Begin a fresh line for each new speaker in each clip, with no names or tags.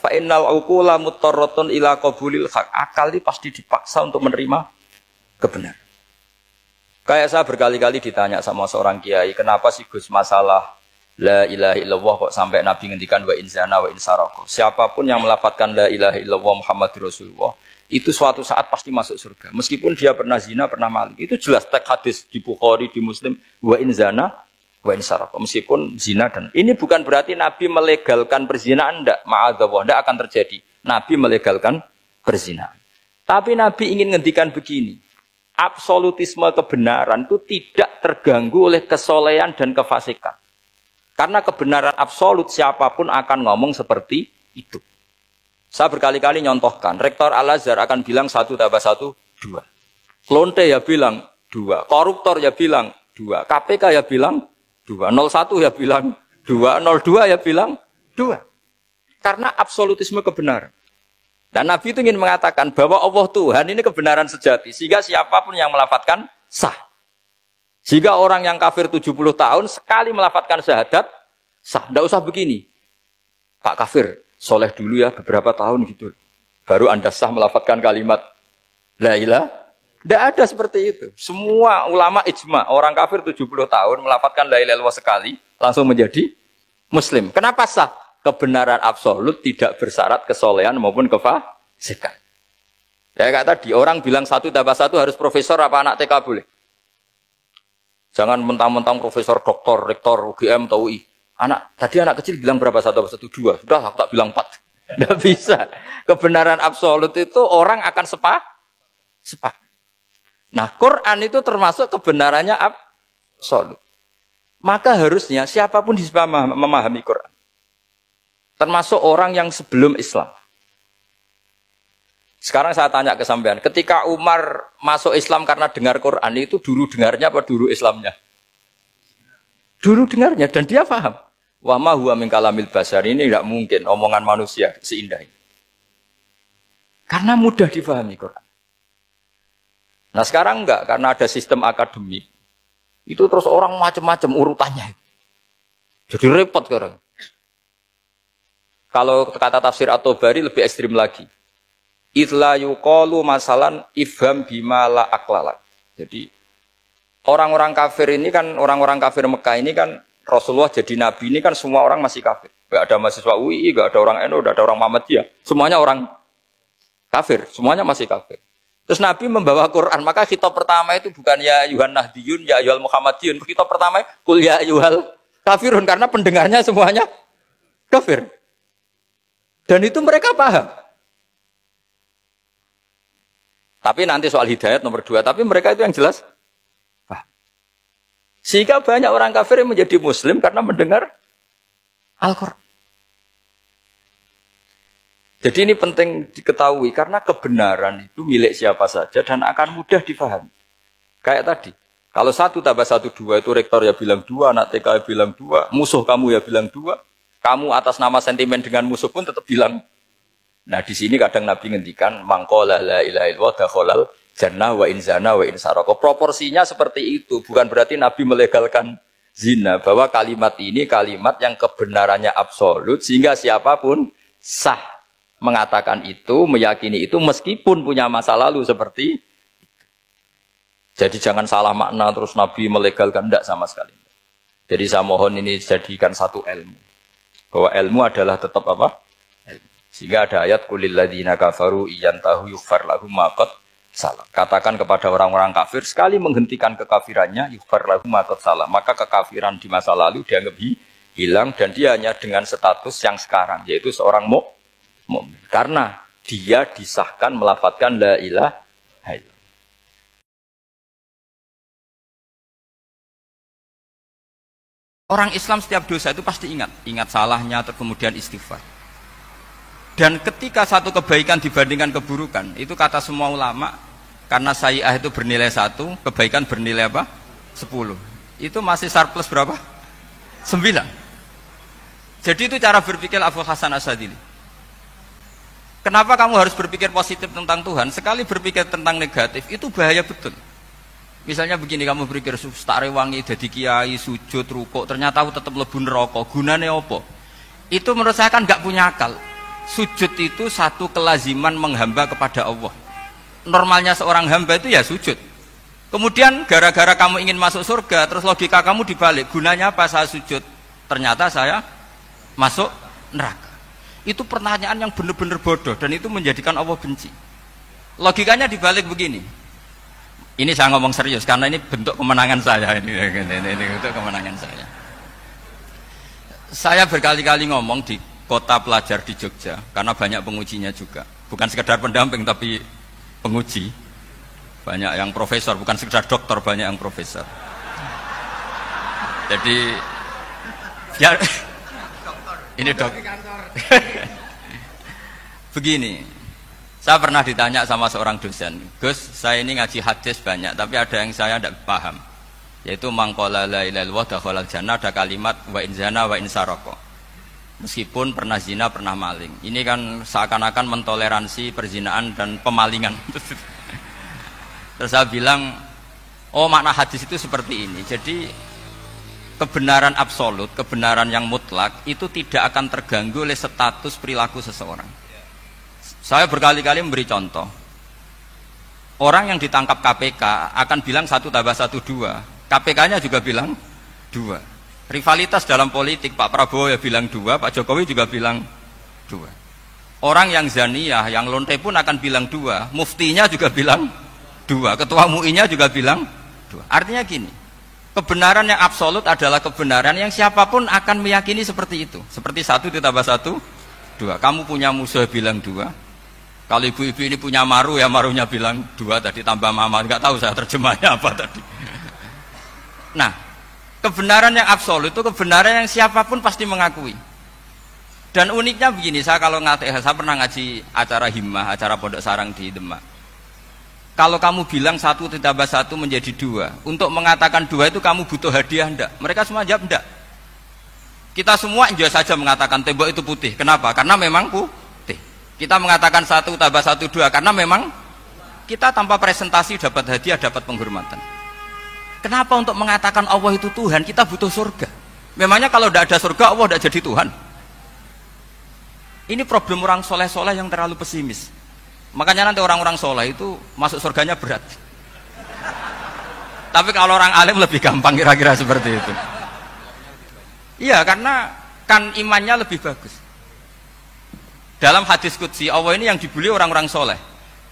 Fa innal uqula muttarratun ila qabulil haq. Akal ini pasti dipaksa untuk menerima kebenaran. Kayak saya berkali-kali ditanya sama seorang kiai, kenapa sih Gus masalah la ilaha illallah kok sampai Nabi ngendikan wa in zana wa in saraka. Siapapun yang melafadzkan la ilaha illallah Muhammadur Rasulullah itu suatu saat pasti masuk surga. Meskipun dia pernah zina, pernah maling. Itu jelas teks hadis di Bukhari, di Muslim, wa in zana wa in saraka. Meskipun zina dan ini bukan berarti Nabi melegalkan perzinahan, enggak, ma'adzallah, enggak akan terjadi. Nabi melegalkan perzinahan. Tapi Nabi ingin ngendikan begini. Absolutisme kebenaran itu tidak terganggu oleh kesolehan dan kefasikan. Karena kebenaran absolut siapapun akan ngomong seperti itu. Saya berkali-kali nyontohkan, Rektor Al-Azhar akan bilang 1 tambah 1, 2. Klonte ya bilang 2, koruptor ya bilang 2, KPK ya bilang 2, 01 ya bilang 2, 02 ya bilang 2. Karena absolutisme kebenaran. Dan Nabi itu ingin mengatakan bahwa Allah Tuhan ini kebenaran sejati. Sehingga siapapun yang melafadzkan sah. Sehingga orang yang kafir 70 tahun sekali melafadzkan syahadat sah. Tidak usah begini. Pak kafir, soleh dulu ya beberapa tahun gitu. Baru Anda sah melafadzkan kalimat la ilaha. Tidak ada seperti itu. Semua ulama ijma. Orang kafir 70 tahun melafadzkan la ilaha illallah sekali. Langsung menjadi muslim. Kenapa sah? Kebenaran absolut tidak bersyarat kesolehan maupun kefasikan. Ya kayak tadi, orang bilang 1 tambah 1 harus profesor apa anak TK boleh. Jangan mentang-mentang profesor, doktor, rektor, UGM, atau UI. Tadi anak kecil bilang berapa 1 tambah 1, 2. Sudah, aku tak bilang 4. Tidak bisa. Kebenaran absolut itu orang akan sepak. Nah, Quran itu termasuk kebenarannya absolut. Maka harusnya siapapun bisa memahami Quran. Termasuk orang yang sebelum Islam. Sekarang saya tanya ke sampean, ketika Umar masuk Islam karena dengar Quran, itu dulu dengarnya apa dulu Islamnya? Dulu dengarnya, dan dia paham. Wa ma huwa min kalamil basar, ini tidak mungkin omongan manusia seindah ini. Karena mudah dipahami Quran. Nah sekarang enggak, karena ada sistem akademik. Itu terus orang macam-macam urutannya. Jadi repot sekarang. Kalau kata tafsir At-Tabari lebih ekstrim lagi. Idla yuqalu masalan ifham bima la aqlalak. Jadi orang-orang kafir ini kan, orang-orang kafir Mekah ini kan Rasulullah jadi nabi ini kan semua orang masih kafir. Enggak ada mahasiswa UI, enggak ada orang NU, enggak ada orang Muhammadiyah. Semuanya orang kafir, semuanya masih kafir. Terus Nabi membawa Quran, maka khitab pertama itu bukan ya ayuhan nahdiyun, ya ayuhal Muhammadiyun. Khitab pertama kul ya ayuhal kafirun, karena pendengarnya semuanya kafir. Dan itu mereka paham. Tapi nanti soal hidayat nomor 2. Tapi mereka itu yang jelas paham. Sehingga banyak orang kafir yang menjadi muslim karena mendengar Al-Quran. Jadi ini penting diketahui. Karena kebenaran itu milik siapa saja dan akan mudah difahami. Kayak tadi. Kalau 1 tambah 1, 2 itu rektor ya bilang 2, anak TK ya bilang 2, musuh kamu ya bilang 2. Kamu atas nama sentimen dengan musuh pun tetap bilang. Nah di sini kadang Nabi ngendikan mangqala la ilaha illallah dakhalal jannah wa in zana wa in saraka. Proporsinya seperti itu, bukan berarti Nabi melegalkan zina, bahwa kalimat ini kalimat yang kebenarannya absolut sehingga siapapun sah mengatakan itu, meyakini itu meskipun punya masa lalu seperti itu. Jadi jangan salah makna terus Nabi melegalkan, tidak sama sekali. Jadi saya mohon ini jadikan satu ilmu. Bahwa ilmu adalah tetap apa? Ilmu. Sehingga ada ayat kulil ladzina kafaru iyantahu yughfar lahum ma qad salah. Katakan kepada orang-orang kafir sekali menghentikan kekafirannya yughfar lahum ma qad salah. Maka kekafiran di masa lalu dianggap hilang dan dia hanya dengan status yang sekarang yaitu seorang mukmin. Karena dia disahkan melafadzkan la ilaha illallah. Orang Islam setiap dosa itu pasti ingat salahnya, terus kemudian istighfar. Dan ketika satu kebaikan dibandingkan keburukan, itu kata semua ulama, karena sayyi'ah itu bernilai 1, kebaikan bernilai apa? 10. Itu masih surplus berapa? 9. Jadi itu cara berpikir Abu Hasan Asyadzili. Kenapa kamu harus berpikir positif tentang Tuhan? Sekali berpikir tentang negatif, itu bahaya betul. Misalnya begini, kamu berpikir tak rewangi jadi kiai, sujud, rukuk, ternyata aku tetap lebu neraka. Gunane apa? Itu menurut saya kan nggak punya akal. sujud itu satu kelaziman menghamba kepada Allah. Normalnya seorang hamba itu ya sujud. Kemudian gara-gara kamu ingin masuk surga, terus logika kamu dibalik, gunanya apa saya sujud? Ternyata saya masuk neraka. Itu pertanyaan yang benar-benar bodoh dan itu menjadikan Allah benci. Logikanya dibalik begini. Ini saya ngomong serius karena ini bentuk kemenangan saya ini bentuk kemenangan saya. Saya berkali-kali ngomong di kota pelajar di Jogja karena banyak pengujinya juga. Bukan sekedar pendamping tapi penguji. Banyak yang profesor, bukan sekedar dokter, banyak yang profesor. Jadi ya ini dok. Begini, saya pernah ditanya sama seorang dosen, Gus, saya ini ngaji hadis banyak, tapi ada yang saya tidak paham, yaitu mangqala la ilaha illallah dakhalal jannah, ada kalimat wa in zana wa in sarqa. Meskipun pernah zina, pernah maling. Ini kan seakan-akan mentoleransi perzinaan dan pemalingan. Terus saya bilang, oh makna hadis itu seperti ini. Jadi kebenaran absolut, kebenaran yang mutlak itu tidak akan terganggu oleh status perilaku seseorang. Saya berkali-kali memberi contoh. Orang yang ditangkap KPK akan bilang 1 tambah 1 2. KPK-nya juga bilang 2. Rivalitas dalam politik, Pak Prabowo ya bilang 2, Pak Jokowi juga bilang 2. Orang yang zaniyah, yang lonte pun akan bilang 2. Muftinya juga bilang 2, ketua MUI-nya juga bilang 2. Artinya gini, kebenaran yang absolut adalah kebenaran yang siapapun akan meyakini seperti itu. Seperti 1 ditambah 1 2. Kamu punya musuh bilang 2. Kalau ibu-ibu ini punya maru, ya marunya bilang 2 tadi tambah mama. Enggak tahu saya terjemahnya apa tadi. Nah, kebenaran yang absolut itu kebenaran yang siapapun pasti mengakui. Dan uniknya begini, saya kalau saya pernah ngaji acara himmah, acara pondok sarang di Demak. Kalau kamu bilang 1 ditambah 1 menjadi 2, untuk mengatakan 2 itu kamu butuh hadiah enggak? Mereka semua jawab enggak. Kita semua enjoy saja mengatakan tembok itu putih. Kenapa? Karena memang putih. Kita mengatakan 1 tambah 1 2 karena memang kita tanpa presentasi dapat hadiah, dapat penghormatan. Kenapa untuk mengatakan Allah itu Tuhan kita butuh surga? Memangnya kalau tidak ada surga Allah tidak jadi Tuhan? Ini problem orang soleh-soleh yang terlalu pesimis. Makanya nanti orang-orang soleh itu masuk surganya berat. Tapi kalau orang alim lebih gampang kira-kira seperti itu. Iya, karena kan imannya lebih bagus. Dalam hadis qudsi Allah ini yang dibuli orang-orang soleh.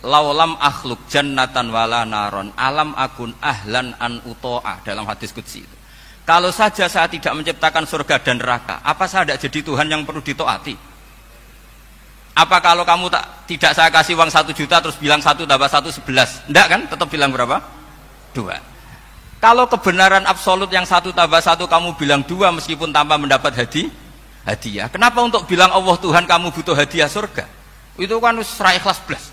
Laulam akhluk jannatan wala naron alam akun ahlan an uto'a. Dalam hadis qudsi itu, kalau saja saya tidak menciptakan surga dan neraka, apa saya tidak jadi Tuhan yang perlu ditaati? Apa kalau kamu tidak saya kasih uang 1 juta terus bilang 1 tambah 1 11? Enggak kan? Tetap bilang berapa? 2. Kalau kebenaran absolut yang 1 tambah 1 kamu bilang 2 meskipun tanpa mendapat hadiah. Kenapa untuk bilang Allah Tuhan kamu butuh hadiah surga? Itu kan serai ikhlas belas.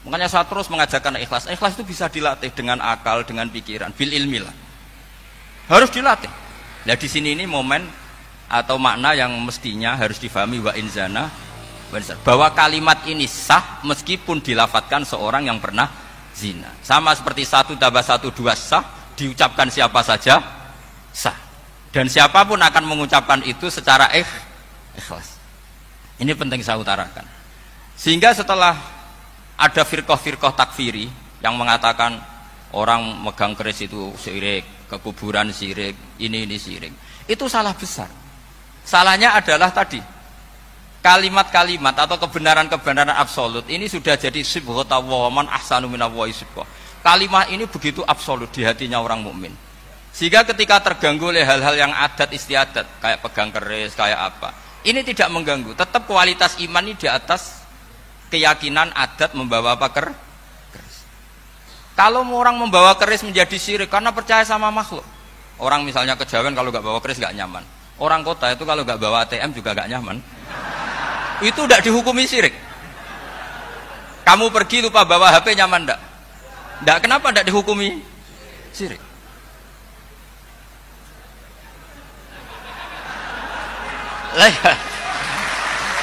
Makanya saya terus mengajarkan ikhlas. Ikhlas itu bisa dilatih dengan akal, dengan pikiran, bil ilmi lah. Harus dilatih. Nah di sini ini momen atau makna yang mestinya harus difahami wa inzana. Bahwa kalimat ini sah meskipun dilafadzkan seorang yang pernah zina. Sama seperti 1 tambah 1 2 sah, diucapkan siapa saja sah. Dan siapapun akan mengucapkan itu secara ikhlas. Ini penting saya utarakan. Sehingga setelah ada firqah-firqah takfiri yang mengatakan orang megang keris itu syirik, ke kuburan syirik, ini syirik. Itu salah besar. Salahnya adalah tadi kalimat-kalimat atau kebenaran-kebenaran absolut ini sudah jadi sibghata wa man ahsanu minallahi sibghah. Kalimat ini begitu absolut di hatinya orang mukmin. Sehingga ketika terganggu oleh hal-hal yang adat istiadat, kayak pegang keris, kayak apa, ini tidak mengganggu. Tetap kualitas iman ini di atas keyakinan adat membawa apa keris. Kalau orang membawa keris menjadi syirik karena percaya sama makhluk. Orang misalnya kejawen kalau nggak bawa keris nggak nyaman. Orang kota itu kalau nggak bawa ATM juga nggak nyaman. Itu tidak dihukumi syirik. Kamu pergi lupa bawa HP nyaman enggak? Enggak, kenapa tidak dihukumi syirik?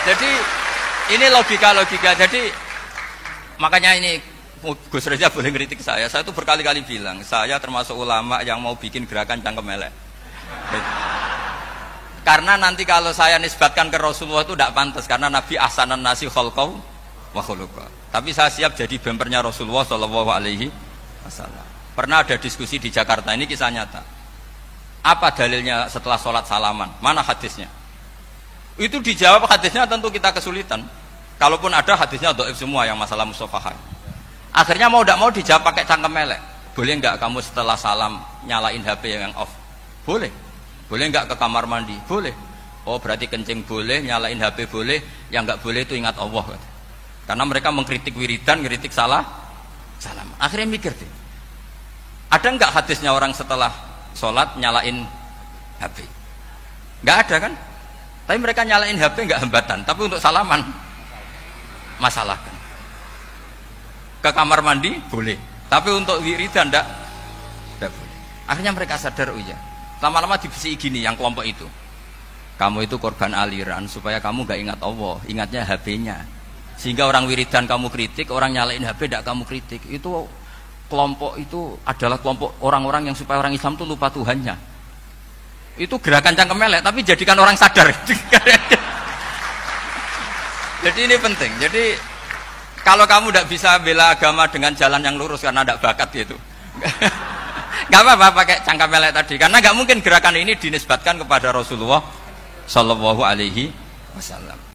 Jadi ini logika-logika. Jadi makanya ini Gus Reza boleh ngeritik saya. Saya itu berkali-kali bilang, saya termasuk ulama yang mau bikin gerakan cangkem elek. Karena nanti kalau saya nisbatkan ke Rasulullah itu tidak pantas karena Nabi ahsanan nasi khalqau wa khuluqa. Tapi saya siap jadi bempernya Rasulullah sallallahu alaihi wasallam. Pernah ada diskusi di Jakarta, ini kisah nyata. Apa dalilnya setelah sholat salaman? Mana hadisnya? Itu dijawab hadisnya tentu kita kesulitan. Kalaupun ada hadisnya dhaif semua yang masalah musafahah. Akhirnya mau tidak mau dijawab pakai cangkem melek. Boleh enggak kamu setelah salam nyalain HP yang off? Boleh. Boleh enggak ke kamar mandi? Boleh. Oh berarti kencing boleh, nyalain HP boleh, yang enggak boleh itu ingat Allah. Karena mereka mengkritik wiridan, ngeritik salam. Akhirnya mikir deh. Ada enggak hadisnya orang setelah sholat nyalain HP? Enggak ada kan? Tapi mereka nyalain HP enggak hambatan, tapi untuk salaman masalah kan. Ke kamar mandi boleh, tapi untuk wiridan enggak boleh. Akhirnya mereka sadar, oh iya. Lama-lama dibesi gini yang kelompok itu. Kamu itu korban aliran supaya kamu gak ingat Allah, ingatnya HP-nya. Sehingga orang wiridan kamu kritik, orang nyalain HP tidak kamu kritik. Itu kelompok itu adalah kelompok orang-orang yang supaya orang Islam itu lupa Tuhannya. Itu gerakan cangkem melek, tapi jadikan orang sadar. Jadi ini penting. Jadi kalau kamu tidak bisa bela agama dengan jalan yang lurus karena tidak bakat gitu. Gak apa-apa pakai cangkem melek tadi, karena gak mungkin gerakan ini dinisbatkan kepada Rasulullah Shallallahu Alaihi Wasallam.